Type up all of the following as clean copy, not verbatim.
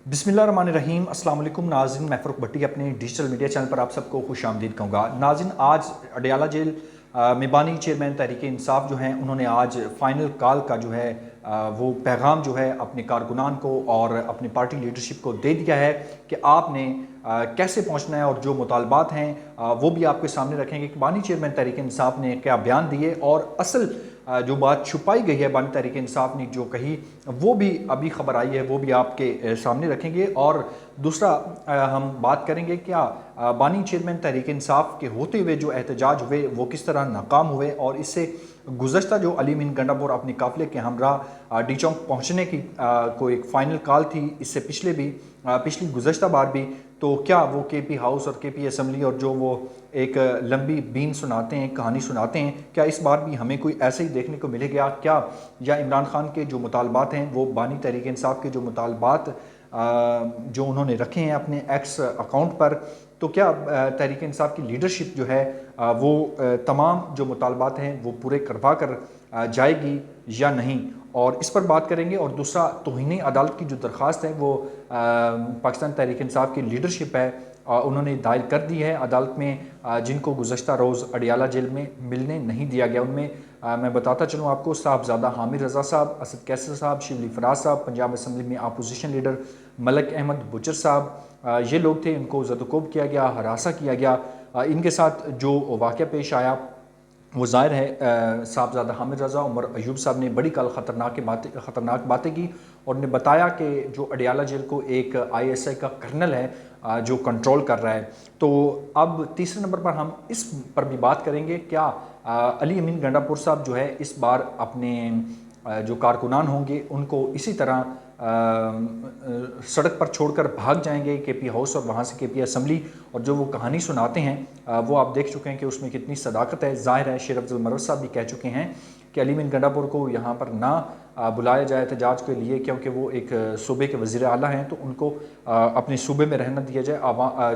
बिस्मिल्लाहिर्रहमानिर्रहीम। अस्सलाम वालेकुम नाज़रीन, मैं फ़ारूक भट्टी अपने डिजिटल मीडिया चैनल पर आप सबको खुश आमदीद कहूँगा। नाज़रीन, आज अडयाला जेल में बानी चेयरमैन तहरीक इंसाफ जो हैं उन्होंने आज फ़ाइनल कॉल का जो है वो पैगाम जो है अपने कारकुनान को और अपनी पार्टी लीडरशिप को दे दिया है कि आपने कैसे पहुँचना है और जो मुतालबात हैं वो भी आपके सामने रखेंगे कि बानी चेयरमैन तहरीक इंसाफ ने क्या बयान दिए और असल जो बात छुपाई गई है बानी तहरीक इंसाफ ने जो कही वो भी अभी खबर आई है, वो भी आपके सामने रखेंगे। और दूसरा हम बात करेंगे क्या बानी चेयरमैन तहरीक इंसाफ के होते हुए जो एहतजाज हुए वो किस तरह नाकाम हुए और इससे गुज़श्ता जो अली मीन गंडापुर अपने काफ़िले के हमरा डी चौक पहुँचने की को एक फ़ाइनल कॉल थी, इससे पिछले भी पिछली गुज़श्ता बार भी, तो क्या वो KP हाउस और KP असम्बली और जो वो एक लंबी बीन सुनाते हैं, कहानी सुनाते हैं, क्या इस बार भी हमें कोई ऐसे ही देखने को मिलेगा क्या? या इमरान खान के जो मुतालबात हैं वो बानी तहरीक इंसाफ के जो मुतालबात जो उन्होंने रखे हैं अपने एक्स अकाउंट पर, तो क्या तहरीक इंसाफ की लीडरशिप जो है वो तमाम जो मुतालबात हैं वो पूरे करवा कर जाएगी या नहीं, और इस पर बात करेंगे। और दूसरा, तौहीन अदालत की जो दरख्वास्त है वो पाकिस्तान तहरीक इंसाफ की लीडरशिप है उन्होंने दायर कर दी है अदालत में, जिनको गुज़श्ता रोज़ अडयाला जेल में मिलने नहीं दिया गया। उनमें मैं बताता चलूँ आपको, साहबजादा हामिद रज़ा साहब, असद कैसर साहब, शिवली फराज साहब, पंजाब असम्बली में अपोजिशन लीडर मलक अहमद बुचर साहब, ये लोग थे, इनको ज़दकोब किया गया, हरासा किया गया। इनके साथ जो वाक़या पेश आया वो ज़ाहिर है साहबजादा हामिद रज़ा, उमर अयूब साहब ने बड़ी ख़तरनाक बातें की और ने बताया कि जो अडयाला जेल को एक ISI का कर्नल है जो कंट्रोल कर रहा है। तो अब तीसरे नंबर पर हम इस पर भी बात करेंगे, क्या अली अमीन गंडापुर साहब जो है इस बार अपने जो कारकुनान होंगे उनको इसी तरह सड़क पर छोड़कर भाग जाएंगे KP हाउस और वहाँ से KP असम्बली, और जो वो कहानी सुनाते हैं वो आप देख चुके हैं कि उसमें कितनी सदाकत है। ज़ाहिर है शेर अफजल मरवत साहब भी कह चुके हैं कि अली मीन गंडापुर को यहाँ पर ना बुलाया जाए एहतजाज के लिए, क्योंकि वो एक सूबे के वज़ीर आला हैं, तो उनको अपने सूबे में रहना दिया जाए,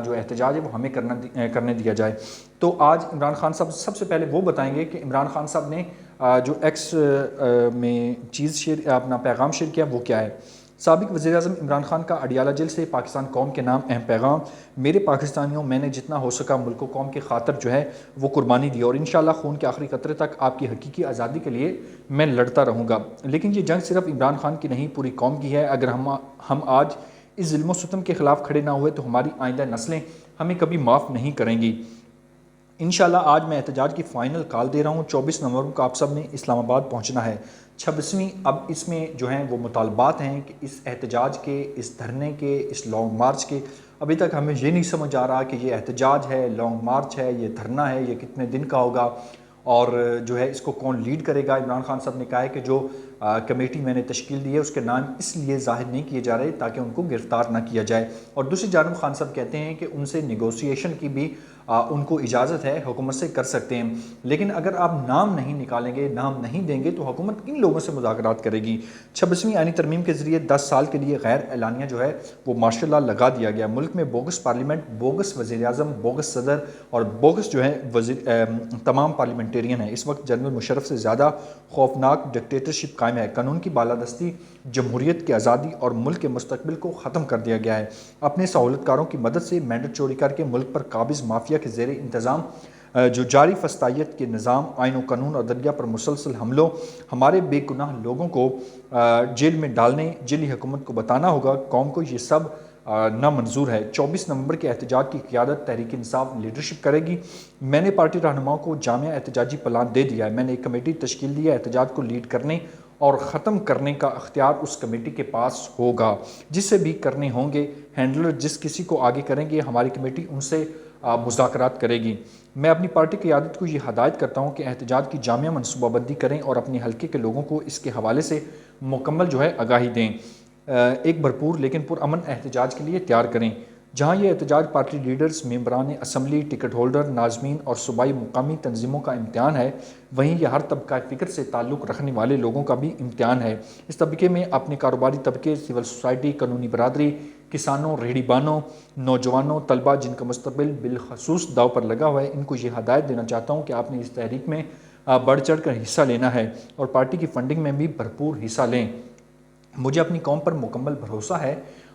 जो एहतजाज है वो हमें करने दिया जाए। तो आज इमरान खान साहब सबसे पहले वो बताएंगे कि इमरान खान साहब ने जो एक्स में चीज़ शेयर अपना पैगाम शेयर किया वो क्या है। साबिक वज़ीर-ए-आज़म इमरान खान का अडयाला जेल से पाकिस्तान कौम के नाम अहम पैगाम। मेरे पाकिस्तानियों, मैंने जितना हो सका मुल्क कौम की खातर जो है वो कुर्बानी दी और इंशाअल्लाह खून के आखिरी कतरे तक आपकी हकीकी आज़ादी के लिए मैं लड़ता रहूँगा। लेकिन ये जंग सिर्फ इमरान खान की नहीं, पूरी कौम की है। अगर हम आज इस ज़ुल्म व सितम के ख़िलाफ़ खड़े ना हुए तो हमारी आइंदा नस्लें हमें कभी माफ़ नहीं करेंगी। इंशाल्लाह आज मैं एहतजाज की फ़ाइनल कॉल दे रहा हूँ। 24 नवंबर को आप सब ने इस्लामाबाद पहुँचना है। 26वीं अब इसमें जो हैं वो मुतालबात हैं कि इस एहतजाज के, इस धरने के, इस लॉन्ग मार्च के, अभी तक हमें ये नहीं समझ आ रहा कि ये एहतजाज है, लॉन्ग मार्च है, ये धरना है, ये कितने दिन का होगा और जो है इसको कौन लीड करेगा। इमरान खान साहब ने कहा है कि जो कमेटी मैंने तश्कील दी है उसके नाम इसलिए ज़ाहिर नहीं किए जा रहे ताकि उनको गिरफ़्तार ना किया जाए। और दूसरी जानब खान साहब कहते हैं कि उनसे निगोसिएशन की भी उनको इजाज़त है, हुकूमत से कर सकते हैं, लेकिन अगर आप नाम नहीं निकालेंगे, नाम नहीं देंगे तो हुकूमत किन लोगों से मुज़ाकरात करेगी। 26वीं आईनी तरमीम के ज़रिए 10 साल के लिए गैर एलानिया जो है वो मार्शल लॉ लगा दिया गया। मुल्क में बोगस पार्लियामेंट, बोगस वज़ीर-ए-आज़म, बोगस सदर और बोगस जो है तमाम पार्लियामेंटेरियन है। इस वक्त जनरल मुशर्रफ से ज़्यादा खौफनाक डिक्टेटरशिप कायम है। कानून की बालादस्ती, जमहूरियत की आज़ादी और मुल्क के मुस्तकबिल को ख़त्म कर दिया गया है। अपने सहूलतकारों की मदद से मैंडेट चोरी करके मुल्क पर काबिज़ माफिया के ज़ेर इंतज़ाम जो जारी फस्तायत के निज़ाम, आइन व कानून और दरिया पर मुसलसल हमलों, हमारे बेगुनाह लोगों को जेल में डालने, जेली हुकूमत को बताना होगा कौम को ये सब नामंजूर है। 24 नवंबर के एहतजाज की क़ियादत तहरीक इंसाफ लीडरशिप करेगी। मैंने पार्टी रहनुमाओं को जामिया एहतजाजी प्लान दे दिया है। मैंने एक कमेटी तश्कील दी है, एहतजाज को लीड करने और ख़त्म करने का अख्तियार उस कमेटी के पास होगा। जिससे भी करने होंगे, हैंडलर जिस किसी को आगे करेंगे हमारी कमेटी उनसे मुज़ाकरात करेगी। मैं अपनी पार्टी की क़यादत को ये हदायत करता हूँ कि एहतजाज की जामिया मनसूबाबंदी करें और अपने हल्के के लोगों को इसके हवाले से मुकम्मल जो है आगाही दें। एक भरपूर लेकिन पुरअमन एहतजाज के लिए तैयार करें। जहाँ ये एहतजाज पार्टी लीडर्स, मेंबरान असम्बली, टिकट होल्डर, नाज़मीन और सूबाई मुकामी तंजीमों का इम्तिहान है, वहीं यह हर तबका फ़िक्र से ताल्लुक़ रखने वाले लोगों का भी इम्तिहान है। इस तबके में अपने कारोबारी तबके, सिविल सोसाइटी, कानूनी बरादरी, किसानों, रेहड़ीबानों, नौजवानों, तलबा जिनका मुस्तकबिल बिलखसूस दाव पर लगा हुआ है, इनको ये हदायत देना चाहता हूँ कि आपने इस तहरीक में बढ़ चढ़ कर हिस्सा लेना है और पार्टी की फ़ंडिंग में भी भरपूर हिस्सा लें। मुझे अपनी कौम पर मुकम्मल भरोसा है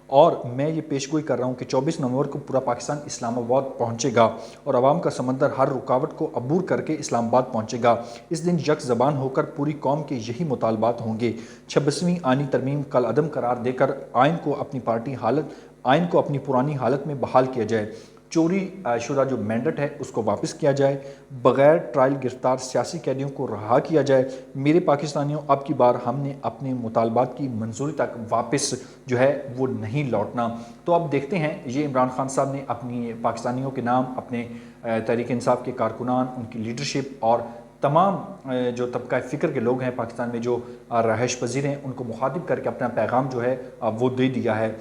اور میں یہ پیشگوئی کر رہا ہوں کہ 24 نومبر کو پورا پاکستان اسلام آباد پہنچے گا اور عوام کا سمندر ہر رکاوٹ کو عبور کر کے اسلام آباد پہنچے گا۔ اس دن یک زبان ہو کر پوری قوم کے یہی مطالبات ہوں گے۔ 26ویں آئینی ترمیم کالعدم قرار دے کر آئین کو اپنی پرانی حالت میں بحال کیا جائے۔ چوری شدہ جو مینڈٹ ہے اس کو واپس کیا جائے۔ بغیر ٹرائل گرفتار سیاسی قیدیوں کو رہا کیا جائے۔ میرے پاکستانیوں، اب کی بار ہم نے اپنے مطالبات کی منظوری تک واپس جو ہے وہ نہیں لوٹنا۔ تو اب دیکھتے ہیں، یہ عمران خان صاحب نے اپنی پاکستانیوں کے نام، اپنے تحریک انصاف کے کارکنان، ان کی لیڈرشپ اور تمام جو طبقہ فکر کے لوگ ہیں پاکستان میں جو رہائش پذیر ہیں، ان کو مخاطب کر کے اپنا پیغام جو ہے وہ دے دیا ہے۔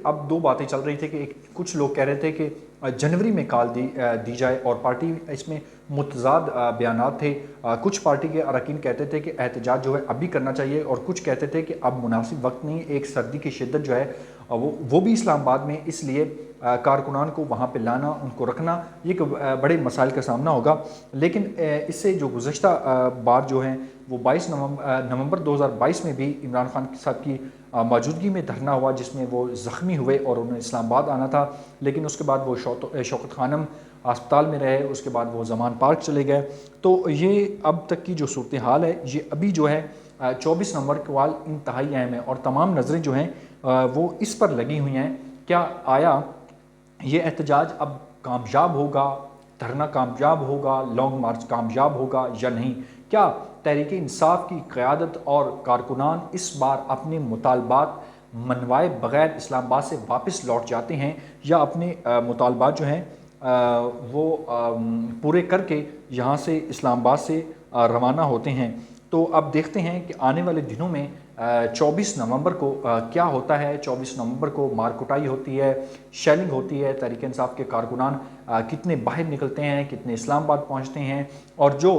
اب دو باتیں چل رہی تھی کہ کچھ لوگ کہہ رہے تھے کہ جنوری میں کال دی جائے، اور پارٹی اس میں متضاد بیانات تھے۔ کچھ پارٹی کے اراکین کہتے تھے کہ احتجاج جو ہے ابھی کرنا چاہیے، اور کچھ کہتے تھے کہ اب مناسب وقت نہیں، ایک سردی کی شدت جو ہے وہ بھی اسلام آباد میں، اس لیے کارکنان کو وہاں پہ لانا، ان کو رکھنا، یہ بڑے مسائل کا سامنا ہوگا۔ لیکن اس سے جو گزشتہ بار جو ہیں وہ 22 نومبر 2022 میں بھی عمران خان صاحب کی موجودگی میں دھرنا ہوا، جس میں وہ زخمی ہوئے اور انہیں اسلام آباد آنا تھا، لیکن اس کے بعد وہ شوکت خانم ہسپتال میں رہے، اس کے بعد وہ زمان پارک چلے گئے۔ تو یہ اب تک کی جو صورتحال ہے، یہ ابھی جو ہے 24 نومبر کے بعد انتہائی اہم ہے، اور تمام نظریں جو ہیں وہ اس پر لگی ہوئی ہیں، کیا آیا یہ احتجاج اب کامیاب ہوگا، دھرنا کامیاب ہوگا، لانگ مارچ کامیاب ہوگا یا نہیں؟ کیا تحریک انصاف کی قیادت اور کارکنان اس بار اپنے مطالبات منوائے بغیر اسلام آباد سے واپس لوٹ جاتے ہیں، یا اپنے مطالبات جو ہیں وہ پورے کر کے یہاں سے اسلام آباد سے روانہ ہوتے ہیں؟ تو اب دیکھتے ہیں کہ آنے والے دنوں میں 24 نومبر کو کیا ہوتا ہے۔ 24 نومبر کو مار کٹائی ہوتی ہے، شیلنگ ہوتی ہے، تحریک انصاف کے کارکنان کتنے باہر نکلتے ہیں، کتنے اسلام آباد پہنچتے ہیں، اور جو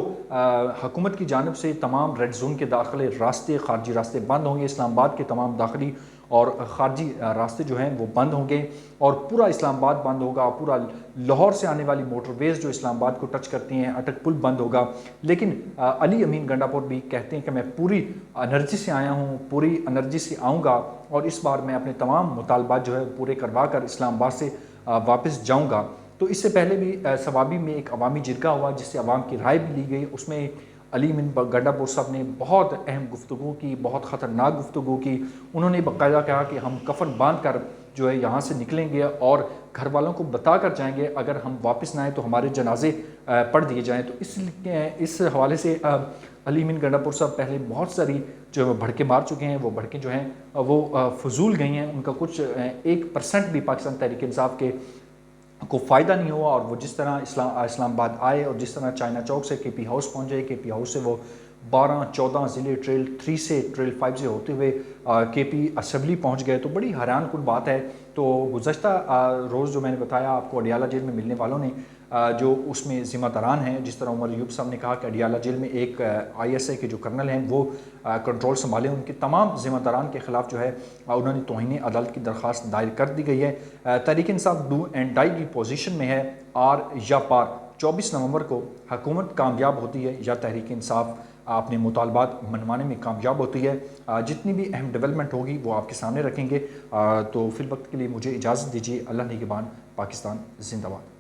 حکومت کی جانب سے تمام ریڈ زون کے داخلے راستے، خارجی راستے بند ہوں گے، اسلام آباد کے تمام داخلی اور خارجی راستے جو ہیں وہ بند ہوں گے، اور پورا اسلام آباد بند ہوگا، پورا لاہور سے آنے والی موٹر ویز جو اسلام آباد کو ٹچ کرتی ہیں، اٹک پل بند ہوگا۔ لیکن علی امین گنڈاپور بھی کہتے ہیں کہ میں پوری انرجی سے آیا ہوں، پوری انرجی سے آؤں گا، اور اس بار میں اپنے تمام مطالبات جو ہے پورے کروا کر اسلام آباد سے واپس جاؤں گا۔ تو اس سے پہلے بھی ثوابی میں ایک عوامی جرگہ ہوا، جس سے عوام کی رائے بھی لی گئی، اس میں علی امین گنڈاپور صاحب نے بہت اہم گفتگو کی، بہت خطرناک گفتگو کی۔ انہوں نے باقاعدہ کہا کہ ہم کفن باندھ کر جو ہے یہاں سے نکلیں گے، اور گھر والوں کو بتا کر جائیں گے اگر ہم واپس نہ آئیں تو ہمارے جنازے پڑھ دیے جائیں۔ تو اس حوالے سے علی امین گنڈاپور صاحب پہلے بہت ساری جو بھڑکے مار چکے ہیں، وہ بھڑکیں جو ہیں وہ فضول گئی ہیں، ان کا کچھ 1% بھی پاکستان تحریک انصاف کے کو فائدہ نہیں ہوا، اور وہ جس طرح اسلام آباد آئے، اور جس طرح چائنا چوک سے کے پی ہاؤس پہنچے، کے پی ہاؤس سے وہ 12-14 ضلع ٹریل 3 سے ٹریل 5 سے ہوتے ہوئے کے پی اسمبلی پہنچ گئے، تو بڑی حیران کن بات ہے۔ تو گزشتہ روز جو میں نے بتایا آپ کو، اڈیالہ جیل میں ملنے والوں نے جو اس میں ذمہ داران ہیں، جس طرح عمر ایوب صاحب نے کہا کہ اڈیالہ جیل میں ایک ISI کے جو کرنل ہیں وہ کنٹرول سنبھالیں، ان کے تمام ذمہ داران کے خلاف جو ہے انہوں نے توہین عدالت کی درخواست دائر کر دی گئی ہے۔ Tehreek Insaf do and die کی پوزیشن میں ہے، آر یا پار۔ 24 نومبر کو حکومت کامیاب ہوتی ہے یا تحریک انصاف اپنے مطالبات منوانے میں کامیاب ہوتی ہے۔ جتنی بھی اہم ڈیولپمنٹ ہوگی وہ آپ کے سامنے رکھیں گے۔ تو فی الوقت کے لیے مجھے اجازت دیجیے۔ اللہ نگہبان۔ پاکستان زندہ باد۔